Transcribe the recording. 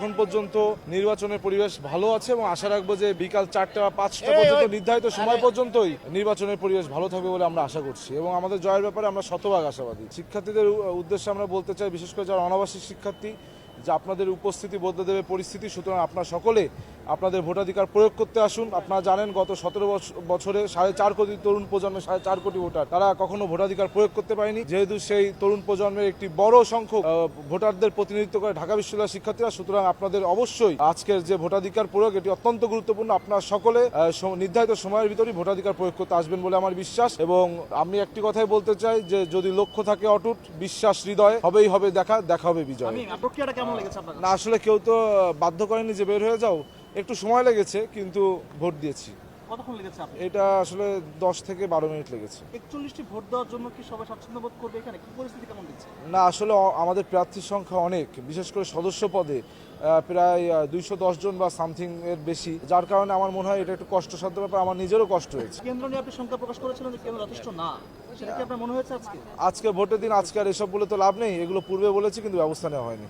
এখন পর্যন্ত নির্বাচনের পরিবেশ ভালো আছে এবং আশা রাখবো যে বিকাল 4টা বা 5টা পর্যন্ত নির্ধারিত সময় পর্যন্তই নির্বাচনের পরিবেশ ভালো থাকবে বলে আমরা আশা করছি এবং আমাদের জয়ের ব্যাপারে আমরা শতভাগ আশাবাদী। শিক্ষার্থীদের উদ্দেশ্যে আমরা বলতে চাই, বিশেষ করে যারা অনাবাসিক শিক্ষার্থী, যে আপনাদের উপস্থিতি বদলে দেবে পরিস্থিতি। সুতরাং আপনারা সকলে আপনাদের ভোটাধিকার প্রয়োগ করতে আসুন। আপনারা জানেন গত 17 বছরে 4.5 কোটি তরুণ প্রজন্মের 4.5 কোটি ভোটার তারা কখনো ভোটাধিকার প্রয়োগ করতে পারেনি। যেহেতু সেই তরুণ প্রজন্মের একটি বড় সংখ্যক ভোটারদের প্রতিনিধিত্ব করে ঢাকা বিশ্ববিদ্যালয়ের শিক্ষার্থীরা, সুতরাং আপনাদের অবশ্যই আজকের যে ভোটাধিকার প্রয়োগ এটি অত্যন্ত গুরুত্বপূর্ণ। আপনারা সকলে নির্ধারিত সময়ের ভিতরেই ভোটাধিকার প্রয়োগ করতে আসবেন বলে আমার বিশ্বাস। এবং আমি একটি কথাই বলতে চাই যে যদি লক্ষ্য থাকে অটুট, বিশ্বাস হৃদয়ে, হবেই হবে দেখা হবে বিজয়। না আসলে কেউ তো বাধ্য করেনি যে বের হয়ে যাও, একটু সময় লেগেছে কিন্তু ভোট দিয়েছি। কতক্ষণ লেগেছে আপনার? এটা আসলে 10 থেকে 12 মিনিট লেগেছে। 41টি ভোট দেওয়ার জন্য কি সবাই স্বাচ্ছন্দ্য বোধ করবে এখানে? কি পরিস্থিতি কেমন দিচ্ছে? না আসলে আমাদের প্রার্থীর সংখ্যা অনেক, বিশেষ করে সদস্য পদে প্রায় 210 জন বা সামথিং এর বেশি, যার কারণে আমার মনে হয় এটা একটু কষ্টসাধ্য ব্যাপার। আমার নিজেরও কষ্ট হয়েছে। কেন্দ্র নিয়ে আপনি শঙ্কা প্রকাশ করেছিলেন যে কেন্দ্র যথেষ্ট না, সেটা কি আপনার মনে হয়েছে আজকে? আজকে ভোটের দিন, আজকে আর এসব বলে তো লাভ নেই, এগুলো পূর্বে বলেছি কিন্তু ব্যবস্থা নেওয়া হয়নি।